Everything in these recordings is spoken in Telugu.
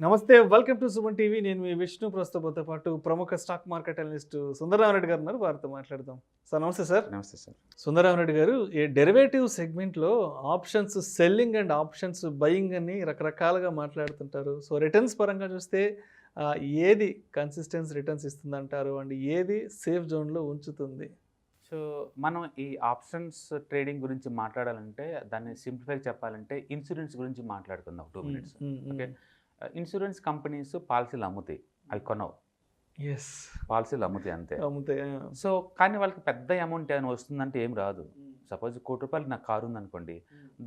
నమస్తే, వెల్కమ్ టు సుమన్ టీవీ. నేను మీ విష్ణు. ప్రస్తుతంతో పాటు ప్రముఖ స్టాక్ మార్కెట్ అనలిస్ట్ సుందరరామరెడ్డి గారు ఉన్నారు. వారితో మాట్లాడదాం. సార్ నమస్తే సార్. నమస్తే సార్. సుందరరామరెడ్డి గారు, ఈ డెరివేటివ్ సెగ్మెంట్లో options selling and options buying అని రకరకాలుగా మాట్లాడుతుంటారు. సో రిటర్న్స్ పరంగా చూస్తే ఏది కన్సిస్టెన్స్ రిటర్న్స్ ఇస్తుందంటారు అండ్ ఏది సేఫ్ జోన్లో ఉంచుతుంది? సో మనం ఈ ఆప్షన్స్ ట్రేడింగ్ గురించి మాట్లాడాలంటే దాన్ని సింప్లిఫై చెప్పాలంటే ఇన్సూరెన్స్ గురించి మాట్లాడుకుందాం 2 minutes. ఓకే, ఇన్సూరెన్స్ కంపెనీస్ పాలసీలు అమ్ముతాయి, అవి కొనవు. ఎస్, పాలసీలు అమ్ముతాయి అంతే. అమ్ముతాయి. సో కానీ వాళ్ళకి పెద్ద అమౌంట్ ఏమైనా వస్తుందంటే ఏం రాదు. సపోజ్ ₹1,00,00,000 నాకు కారు ఉందనుకోండి,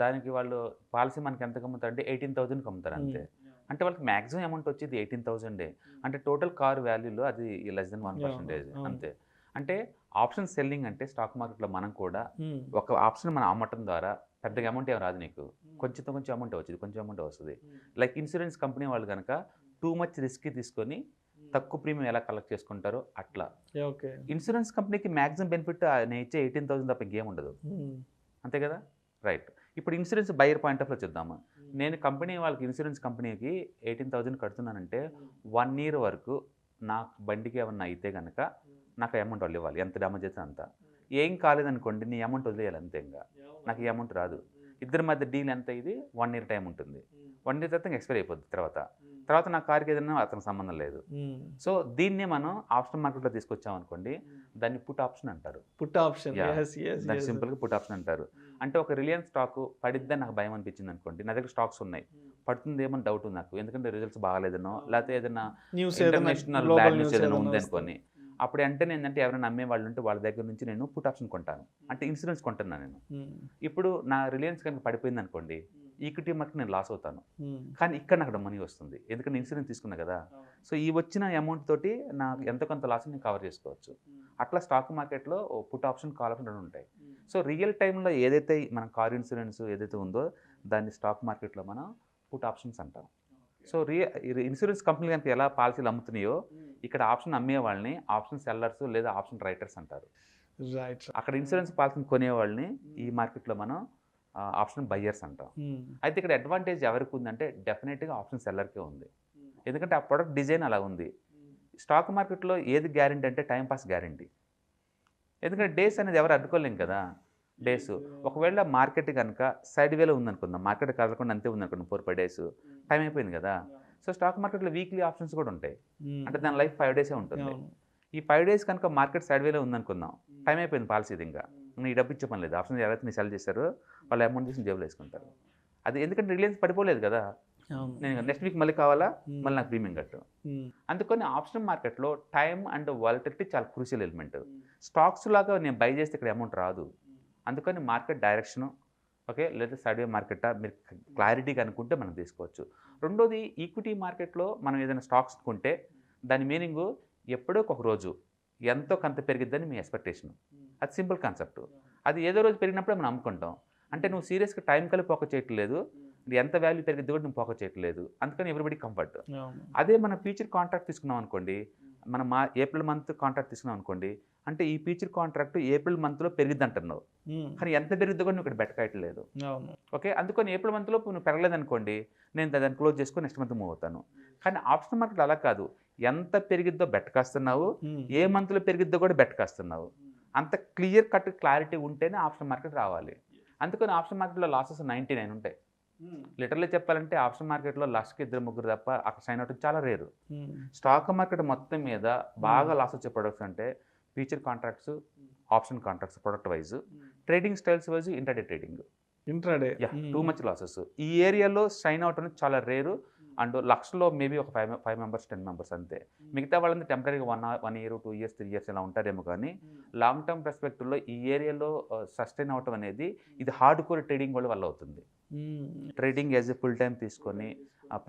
దానికి వాళ్ళు పాలసీ మనకి ఎంతకు అమ్ముతారు అంటే 18,000కి అమ్ముతారు అంతే. అంటే వాళ్ళకి మ్యాక్సిమం అమౌంట్ వచ్చేది 18,000. అంటే టోటల్ కారు వాల్యూలో అది లెస్ దెన్ 1% అంతే. అంటే ఆప్షన్ సెల్లింగ్ అంటే స్టాక్ మార్కెట్లో మనం కూడా ఒక ఆప్షన్ మనం అమ్మటం ద్వారా పెద్దగా అమౌంట్ ఏం రాదు నీకు, కొంచెం అమౌంట్ వచ్చింది, కొంచెం అమౌంట్ వస్తుంది. లైక్ ఇన్సూరెన్స్ కంపెనీ వాళ్ళు కనుక టూ మచ్ రిస్క్ తీసుకొని తక్కువ ప్రీమియం ఎలా కలెక్ట్ చేసుకుంటారో అట్లా ఓకే. ఇన్సూరెన్స్ కంపెనీకి మ్యాక్సిమం బెనిఫిట్ నేను ఇచ్చే 18,000 తప్ప ఇంకేం ఉండదు, అంతే కదా, రైట్. ఇప్పుడు ఇన్సూరెన్స్ బయర్ పాయింట్ ఆఫ్లో చూద్దాము. నేను కంపెనీ వాళ్ళకి ఇన్సూరెన్స్ కంపెనీకి 18,000 కడుతున్నానంటే 1 year వరకు నాకు బండికి ఏమన్నా అయితే కనుక నాకు అమౌంట్ వాళ్ళు ఇవ్వాలి, ఎంత డ్యామేజ్ అయితే అంత. ఏం కాలేదనుకోండి నీ అమౌంట్ వదిలేయాలి అంతే, ఇంకా నాకు ఈ అమౌంట్ రాదు. ఇద్దరి మధ్య డీల్ ఎంత, ఇది 1 year టైం ఉంటుంది. 1 year తర్వాత ఎక్స్పైర్ అయిపోద్ది. తర్వాత నా కార్కి ఏదైనా అతనికి సంబంధం లేదు. సో దీన్నే మనం ఆప్షన్ మార్కెట్లో తీసుకొచ్చామనుకోండి, దాన్ని పుట్ ఆప్షన్ అంటారు. పుట్ ఆప్షన్, దాన్ని సింపుల్గా పుట్ ఆప్షన్ అంటారు. అంటే ఒక రిలయన్స్ స్టాక్ పడిద్దని నాకు భయం అనిపించింది అనుకోండి, నా దగ్గర స్టాక్స్ ఉన్నాయి, పడుతుందేమో డౌట్ ఉంది నాకు, ఎందుకంటే రిజల్ట్స్ బాగాలేదనో లేకపోతే ఏదైనా ఇంటర్నేషనల్ బ్యాడ్ న్యూస్ ఏదైనా ఉంది అనుకోని, అప్పుడు అంటే ఏంటంటే ఎవరైనా అమ్మే వాళ్ళు ఉంటే వాళ్ళ దగ్గర నుంచి నేను పుట్ ఆప్షన్ కొంటాను, అంటే ఇన్సూరెన్స్ కొంటున్నాను నేను. ఇప్పుడు నా రిలయన్స్ కనుక పడిపోయింది అనుకోండి, ఈక్విటీ మార్కెట్ నేను లాస్ అవుతాను, కానీ ఇక్కడ నాకు మనీ వస్తుంది, ఎందుకంటే ఇన్సూరెన్స్ తీసుకున్నా కదా. సో ఈ వచ్చిన అమౌంట్ తోటి నాకు ఎంత కొంత లాస్ నేను కవర్ చేసుకోవచ్చు. అట్లా స్టాక్ మార్కెట్లో పుట్ ఆప్షన్, కాల్ ఆప్షన్ 2 ఉంటాయి. సో రియల్ టైంలో ఏదైతే మన కార్ ఇన్సూరెన్స్ ఏదైతే ఉందో దాన్ని స్టాక్ మార్కెట్లో మనం పుట్ ఆప్షన్స్ అంటాం. సో ఇన్సూరెన్స్ కంపెనీలు కనుక ఎలా పాలసీలు అమ్ముతున్నాయో, ఇక్కడ ఆప్షన్ అమ్మే వాళ్ళని ఆప్షన్ సెల్లర్స్ లేదా ఆప్షన్ రైటర్స్ అంటారు. రైట్. అక్కడ ఇన్సూరెన్స్ పాలసీని కొనే వాళ్ళని ఈ మార్కెట్లో మనం ఆప్షన్ బయ్యర్స్ అంటాం. అయితే ఇక్కడ అడ్వాంటేజ్ ఎవరికి ఉందంటే డెఫినెట్గా ఆప్షన్ సెల్లర్కే ఉంది, ఎందుకంటే ఆ ప్రొడక్ట్ డిజైన్ అలా ఉంది. స్టాక్ మార్కెట్లో ఏది గ్యారంటీ అంటే టైంపాస్ గ్యారంటీ, ఎందుకంటే డేస్ అనేది ఎవరు అడ్డుకోలేం కదా. డేస్ ఒకవేళ మార్కెట్ కనుక సైడ్ వేలో ఉందనుకుందాం, మార్కెట్ కదలకుండా అంతే ఉందనుకుందాం 4-5 days, టైం అయిపోయింది కదా. సో స్టాక్ మార్కెట్లో వీక్లీ ఆప్షన్స్ కూడా ఉంటాయి, అంటే దాని లైఫ్ 5 days ఉంటుంది. ఈ 5 days కనుక మార్కెట్ సైడ్ వేలో ఉందనుకుందాం, టైం అయిపోయింది పాలసీ, ఇంకా నీ డబ్బు ఇచ్చే పని లేదు. ఆప్షన్ ఎవరైతే నీ సెల్ చేశారో వాళ్ళ అమౌంట్ తీసి జేబులో వేసుకుంటారు. అది ఎందుకంటే రిలయన్స్ పడిపోలేదు కదా, నేను నెక్స్ట్ వీక్ మళ్ళీ కావాలా, మళ్ళీ నాకు ప్రీమియం కట్టు. అందుకని ఆప్షన్ మార్కెట్లో టైం అండ్ వాలటిలిటీ చాలా క్రూషియల్ ఎలిమెంట్. స్టాక్స్ లాగా నేను బై చేస్తే ఇక్కడ అమౌంట్ రాదు. అందుకని మార్కెట్ డైరెక్షను ఓకే, లేదా సైడ్వే మార్కెటా మీరు క్లారిటీగా అనుకుంటే మనం తీసుకోవచ్చు. రెండోది ఈక్విటీ మార్కెట్లో మనం ఏదైనా స్టాక్స్ కొంటే దాని మీనింగు ఎప్పుడో ఒక రోజు ఎంతో కొంత పెరిగిద్దని మీ ఎక్స్పెక్టేషన్. అది సింపుల్ కాన్సెప్ట్. అది ఏదో రోజు పెరిగినప్పుడే మనం అమ్ముకుంటాం. అంటే నువ్వు సీరియస్గా టైం కలిపి పోక చేయట్లేదు, ఎంత వాల్యూ పెరిగిద్ది కూడా నువ్వు పోక చేయట్లేదు, అందుకని ఎవ్రీబడి కంఫర్ట్. అదే మన ఫ్యూచర్ కాంట్రాక్ట్ తీసుకున్నాం అనుకోండి, మనం ఏప్రిల్ మంత్ కాంట్రాక్ట్ తీసుకున్నాం అనుకోండి, అంటే ఈ ఫ్యూచర్ కాంట్రాక్ట్ ఏప్రిల్ మంత్లో పెరిగిద్ది అంటున్నావు, కానీ ఎంత పెరిగిద్దో కూడా నువ్వు ఇక్కడ బెట్టకాయట్లేదు. ఓకే, అందుకని ఏప్రిల్ మంత్లో నువ్వు పెరగలేదు అనుకోండి, నేను దాన్ని క్లోజ్ చేసుకొని నెక్స్ట్ మంత్ మూవ్ అవుతాను. కానీ ఆప్షన్ మార్కెట్ అలా కాదు, ఎంత పెరిగిద్దో బెట్టకాస్తున్నావు, ఏ మంత్లో పెరిగిద్దో కూడా బెట్టకాస్తున్నావు. అంత క్లియర్ కట్ క్లారిటీ ఉంటేనే ఆప్షన్ మార్కెట్ రావాలి. అందుకని ఆప్షన్ మార్కెట్లో లాసెస్ 99 ఉంటాయి. లిటరల్లీ చెప్పాలంటే ఆప్షన్ మార్కెట్లో లక్షకి 2-3 తప్ప అక్కడ సైన్ అవటం చాలా రేరు. స్టాక్ మార్కెట్ మొత్తం మీద బాగా లాస్ వచ్చే ప్రొడక్ట్స్ అంటే future contracts, option contracts, product wise, trading styles wise, intraday trading, too much losses. ఈ ఏరియాలో సైన్ అవుట్ అనేది చాలా రేరు. అండ్ లక్షలో మేబీ ఒక 5 members 10 members అంతే. మిగతా వాళ్ళంతా టెంపరీగా 1 year 2 years 3 years ఇలా ఉంటారేమో, కానీ లాంగ్ టర్మ్ పర్స్పెక్టివ్లో ఈ ఏరియాలో సస్టైన్ అవటం అనేది ఇది హార్డ్ కోర్ ట్రేడింగ్ వల్ల అవుతుంది. Trading as a full time తీసుకొని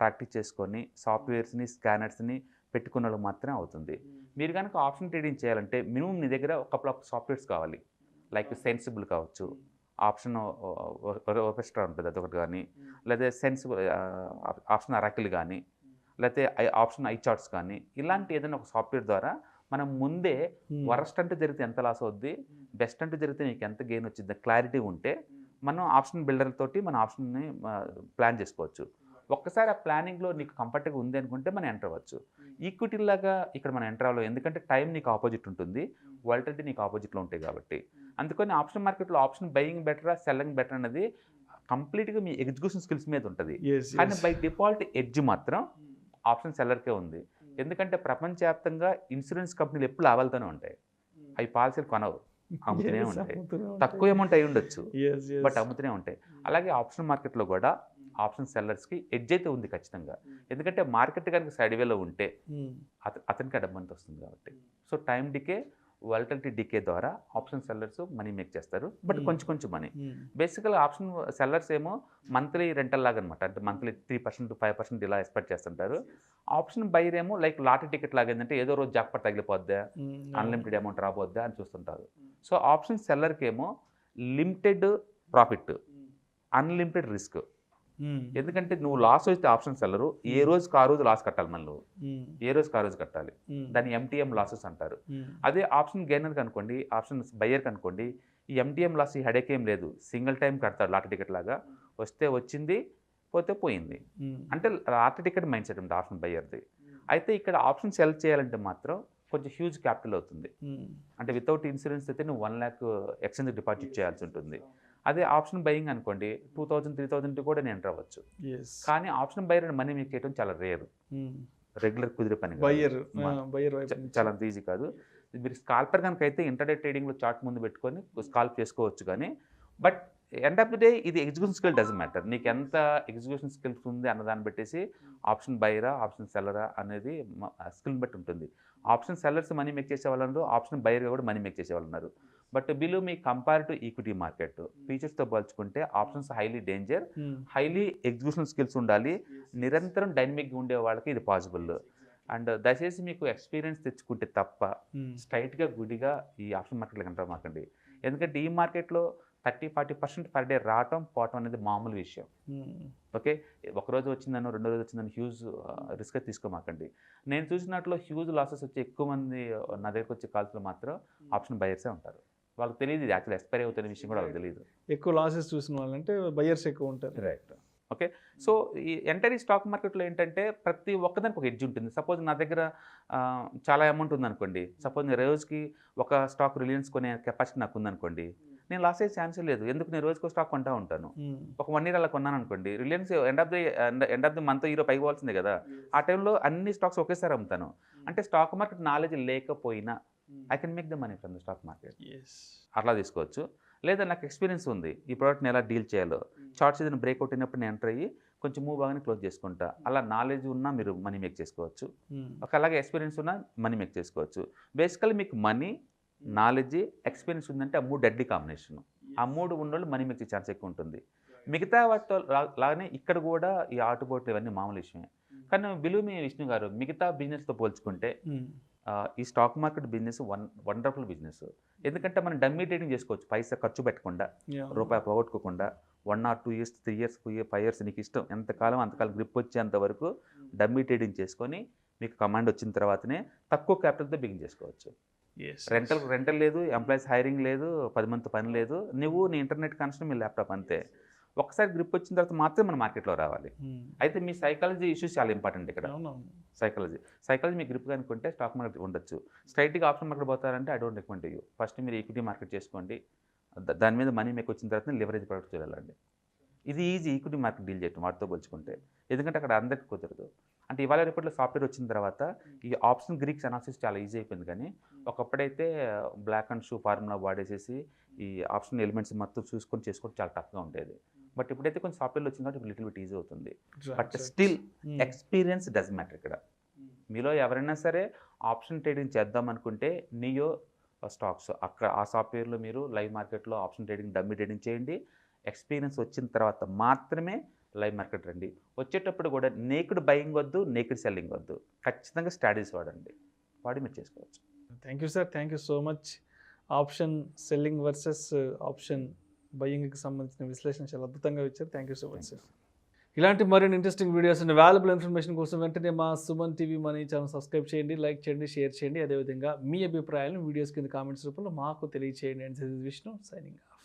ప్రాక్టీస్ చేసుకొని సాఫ్ట్వేర్స్ని, స్కానర్స్ని పెట్టుకున్న వాళ్ళు మాత్రమే అవుతుంది. మీరు కనుక ఆప్షన్ ట్రేడింగ్ చేయాలంటే మినిమం నీ దగ్గర ఒక కపుల్ ఆఫ్ సాఫ్ట్వేర్స్ కావాలి, లైక్ సెన్సిబుల్ కావచ్చు, ఆప్షన్ ఓపెస్ట్రా ఉంటుంది అదొకటి, కానీ లేదా ఆప్షన్ అరాకిల్ కానీ, లేకపోతే ఆప్షన్ ఐ చార్ట్స్ కానీ, ఇలాంటి ఏదైనా ఒక సాఫ్ట్వేర్ ద్వారా మనం ముందే వరస్ట్ అంటే జరిగితే ఎంత లాస్ అవుద్ది, బెస్ట్ అంటే జరిగితే నీకు ఎంత గెయిన్ వచ్చింది క్లారిటీ ఉంటే మనం ఆప్షన్ బిల్డర్ తోటి మన ఆప్షన్ని ప్లాన్ చేసుకోవచ్చు. ఒక్కసారి ఆ ప్లానింగ్లో నీకు కంఫర్ట్గా ఉంది అనుకుంటే మనం ఎంటర్ అవ్వచ్చు. ఈక్విటీ లాగా ఇక్కడ మనం ఎంటర్ అవ్వలేం, ఎందుకంటే టైం నీకు ఆపోజిట్ ఉంటుంది, వాలటిలిటీ నీకు ఆపోజిట్లో ఉంటాయి కాబట్టి. అందుకని ఆప్షన్ మార్కెట్లో ఆప్షన్ బయింగ్ బెటరా సెల్లింగ్ బెటర్ అనేది కంప్లీట్గా మీ ఎగ్జిక్యూషన్ స్కిల్స్ మీద ఉంటుంది. కానీ బై డిఫాల్ట్ ఎడ్జ్ మాత్రం ఆప్షన్ సెల్లర్కే ఉంది. ఎందుకంటే ప్రపంచవ్యాప్తంగా ఇన్సూరెన్స్ కంపెనీలు ఎప్పుడు లాభాలతోనే ఉంటాయి. అవి పాలసీలు కొనవు, అమ్ముతూనే ఉంటాయి. తక్కువ అమౌంట్ అయి ఉండొచ్చు, బట్ అమ్ముతూనే ఉంటాయి. అలాగే ఆప్షన్ మార్కెట్లో కూడా ఆప్షన్ సెల్లర్స్కి ఎడ్జ్ అయితే ఉంది ఖచ్చితంగా. ఎందుకంటే మార్కెట్ కనుక సైడ్ వేలో ఉంటే అతనికి డబ్బు వస్తుంది కాబట్టి. So time decay, volatility decay ద్వారా ఆప్షన్ సెల్లర్స్ మనీ మేక్ చేస్తారు, బట్ కొంచెం మనీ. బేసికల్గా ఆప్షన్ సెల్లర్స్ ఏమో మంత్లీ రెంటల్ లాగా అనమాట, అంటే మంత్లీ 3% 5% ఇలా ఎక్స్పెక్ట్ చేస్తుంటారు. ఆప్షన్ బైర్ ఏమో లైక్ లాటరీ టికెట్ లాగా, ఏంటంటే ఏదో రోజు జాక్పాట్ తగిలిపోద్దా, అన్లిమిటెడ్ అమౌంట్ రాబోద్దా అని చూస్తుంటారు. సో ఆప్షన్ సెల్లర్కి ఏమో లిమిటెడ్ ప్రాఫిట్, అన్లిమిటెడ్ రిస్క్. ఎందుకంటే నువ్వు లాస్ వస్తే ఆప్షన్ సెల్లరు ఏ రోజుకి ఆ రోజు లాస్ కట్టాలి, మళ్ళీ ఏ రోజుకి ఆ రోజు కట్టాలి. దాన్ని ఎంటీఎం లాసెస్ అంటారు. అదే ఆప్షన్ గెయినర్కి అనుకోండి, ఆప్షన్ బయ్యర్కి అనుకోండి, ఈ ఎంటీఎం లాస్ ఈ హెడేక్ ఏం లేదు, సింగిల్ టైం కడతాడు లాటరీ టికెట్ లాగా. వస్తే వచ్చింది, పోతే పోయింది. అంటే లాటరీ టికెట్ మైండ్ సెట్ ఉంటుంది ఆప్షన్ బయ్యర్ది. అయితే ఇక్కడ ఆప్షన్ సెల్ చేయాలంటే మాత్రం కొంచెం హ్యూజ్ క్యాపిటల్ అవుతుంది. అంటే వితౌట్ ఇన్సూరెన్స్ అయితే నువ్వు 1 lakh ఎక్స్చేంజ్ డిపాజిట్ చేయాల్సి ఉంటుంది. అదే ఆప్షన్ బయింగ్ అనుకోండి 2000 3000 కూడా నేను ఎంటర్ అవ్వచ్చు. కానీ ఆప్షన్ బయర్ మనీ మీకు చేయడం చాలా రేర్, రెగ్యులర్ కుదిరే పని, చాలా అంత ఈజీ కాదు. మీరు స్కాల్పర్ కనుక అయితే ఇంటర్డే ట్రేడింగ్లో చార్ట్ ముందు పెట్టుకొని స్కాల్ప్ చేసుకోవచ్చు. కానీ but end of the day ఇది ఎగ్జిక్యూషన్ స్కిల్ డజంట్ మ్యాటర్. నీకు ఎంత ఎగ్జిక్యూషన్ స్కిల్స్ ఉంది అన్నదాన్ని పెట్టేసి ఆప్షన్ బయరా ఆప్షన్ సెల్లరా అనేది స్కిల్ని బట్టి ఉంటుంది. ఆప్షన్ సెల్లర్స్ మనీ మేక్ చేసే వాళ్ళు ఉన్నారు, ఆప్షన్ బయర్గా కూడా మనీ మేక్ చేసే వాళ్ళు ఉన్నారు. But believe me compare to equity market ఫీచర్స్తో పోల్చుకుంటే options highly danger, highly execution skills ఉండాలి, నిరంతరం డైనమిక్గా ఉండే వాళ్ళకి ఇది పాసిబుల్. అండ్ దయచేసి మీకు ఎక్స్పీరియన్స్ తెచ్చుకుంటే తప్ప స్ట్రైట్గా గుడిగా ఈ ఆప్షన్ మార్కెట్లో ఎంటర్ అవ్వకండి. ఎందుకంటే ఈ మార్కెట్లో 30-40% పర్ డే రావటం పోవటం అనేది మామూలు విషయం. ఓకే, ఒకరోజు వచ్చిందనో 2 రోజు వచ్చిందని హ్యూజ్ రిస్క్ తీసుకోమాకండి. నేను చూసినట్లు హ్యూజ్ లాసెస్ వచ్చి ఎక్కువ మంది నా దగ్గరకు వచ్చే కాల్స్లో మాత్రం ఆప్షన్ బయర్సే ఉంటారు. వాళ్ళకి తెలియదు ఇది యాక్చువల్ ఎక్స్పైర్ అవుతున్న విషయం కూడా వాళ్ళకి తెలియదు. ఎక్కువ లాసెస్ చూసిన వాళ్ళంటే బయర్స్ ఎక్కువ ఉంటారు. రైట్. ఓకే, సో ఈ ఎంటైర్ స్టాక్ మార్కెట్లో ఏంటంటే ప్రతి ఒక్కదానికి ఒక ఎడ్జ్ ఉంటుంది. సపోజ్ నా దగ్గర చాలా అమౌంట్ ఉందనుకోండి, సపోజ్ నేను రోజుకి ఒక స్టాక్ రిలయన్స్ కొనే కెపాసిటీ నాకు ఉందనుకోండి, నేను లాస్ అయ్యే ఛాన్సే లేదు. ఎందుకు నేను రోజుకో స్టాక్ కొంటా ఉంటాను. ఒక 1 year అలా కొన్నాను అనుకోండి, Reliance end of the month hero పైకి పోవాల్సిందే కదా, ఆ టైంలో అన్ని స్టాక్స్ ఒకేసారి అమ్ముతాను. అంటే స్టాక్ మార్కెట్ నాలెడ్జ్ లేకపోయినా I can make the money from the stock market. అట్లా తీసుకోవచ్చు. లేదా నాకు ఎక్స్పీరియన్స్ ఉంది, ఈ ప్రోడక్ట్ని ఎలా డీల్ చేయాలో, చార్ట్స్ ఏదైనా బ్రేక్అవుట్ అయినప్పుడు నేను ఎంటర్ అయ్యి కొంచెం మూవ్ బాగానే క్లోజ్ చేసుకుంటా. అలా నాలెడ్జ్ ఉన్నా మీరు మనీ మేక్ చేసుకోవచ్చు. అలాగే ఎక్స్పీరియన్స్ ఉన్నా మనీ మేక్ చేసుకోవచ్చు. బేసికల్లీ మీకు మనీ, నాలెడ్జ్, ఎక్స్పీరియన్స్ ఉందంటే ఆ 3 డెడ్లీ కాంబినేషన్. ఆ 3 ఉన్నోళ్ళు మనీ మేక్ ఛాన్స్ ఎక్కువ ఉంటుంది. మిగతా వాటితో లాగానే ఇక్కడ కూడా ఈ ఆటుపోట్లు ఇవన్నీ మామూలు విషయమే. కానీ బిలీవ్ మీ విష్ణు గారు, మిగతా బిజినెస్తో పోల్చుకుంటే ఈ stock market business wonderful business. ఎందుకంటే మనం డమ్మీ ట్రేడింగ్ చేసుకోవచ్చు, పైసా ఖర్చు పెట్టకుండా, రూపాయి పోగొట్టుకోకుండా. 1 or 2 years 3 years 5 years నీకు ఇష్టం, ఎంతకాలం అంతకాలం గ్రిప్ వచ్చేంత వరకు డమ్మీ ట్రేడింగ్ చేసుకొని మీకు కమాండ్ వచ్చిన తర్వాతనే తక్కువ క్యాపిటల్తో బిగిన్ చేసుకోవచ్చు. రెంటల్ లేదు, ఎంప్లాయీస్ హైరింగ్ లేదు, 10 మంది పని లేదు, నువ్వు నీ ఇంటర్నెట్ కనెక్షన్, మీ ల్యాప్టాప్ అంతే. ఒకసారి గ్రిప్ వచ్చిన తర్వాత మాత్రమే మన మార్కెట్లో రావాలి. అయితే మీ సైకాలజీ ఇష్యూస్ చాలా ఇంపార్టెంట్ ఇక్కడ. సైకాలజీ మీ గ్రిప్ అనుకుంటే స్టాక్ మార్కెట్ ఉండొచ్చు. స్ట్రైట్గా ఆప్షన్ మార్కెట్ పోతారంటే I don't recommend you. First మీరు ఈక్విటీ మార్కెట్ చేసుకోండి, దాని మీద మనీ మీకు వచ్చిన తర్వాత లివరేజ్ ప్రొడక్ట్ చూడాలండి. ఇది ఈజీ ఈక్విటీ మార్కెట్ డీల్ చేయటం వాటితో పోల్చుకుంటే, ఎందుకంటే అక్కడ అందరికీ కుదరదు. అంటే ఇవాళ రేపట్లో సాఫ్ట్వేర్ వచ్చిన తర్వాత ఈ ఆప్షన్ గ్రీక్స్ అనాలిసిస్ చాలా ఈజీ అయిపోయింది. కానీ ఒకప్పుడైతే బ్లాక్ అండ్ షూ ఫార్ములా వాడేసేసి ఈ ఆప్షన్ ఎలిమెంట్స్ మొత్తం చూసుకొని చేసుకోవడం చాలా టఫ్గా ఉండేది. బట్ ఇప్పుడైతే కొంచెం సాఫ్ట్వేర్లో వచ్చింది కాబట్టి లిటిల్ బిట్ ఈజీ అవుతుంది. But still experience does matter ఇక్కడ. మీలో ఎవరైనా సరే ఆప్షన్ ట్రేడింగ్ చేద్దాం అనుకుంటే నియో స్టాక్స్, అక్కడ ఆ సాఫ్ట్వేర్లో మీరు లైవ్ మార్కెట్లో ఆప్షన్ ట్రేడింగ్, డమ్మీ ట్రేడింగ్ చేయండి. ఎక్స్పీరియన్స్ వచ్చిన తర్వాత మాత్రమే లైవ్ మార్కెట్ రండి. వచ్చేటప్పుడు కూడా నేకుడ్ బయింగ్ వద్దు, నేకుడ్ సెల్లింగ్ వద్దు, ఖచ్చితంగా స్ట్రాటజీస్ వాడండి, వాడి మీరు చేసుకోవచ్చు. Thank you sir, thank you so much. Option selling versus option బయింగ్కి సంబంధించిన విశ్లేషణ చాలా అద్భుతంగా ఇచ్చారు. Thank you so much sir. ఇలాంటి మరిన్ని interesting videos and valuable information కోసం వెంటనే మా Suman TV money channel subscribe చేయండి, లైక్ చేయండి, షేర్ చేయండి. అదేవిధంగా మీ అభిప్రాయాలను వీడియోస్ కింద కామెంట్స్ రూపంలో మాకు తెలియచేయండి. And this is Vishnu signing off.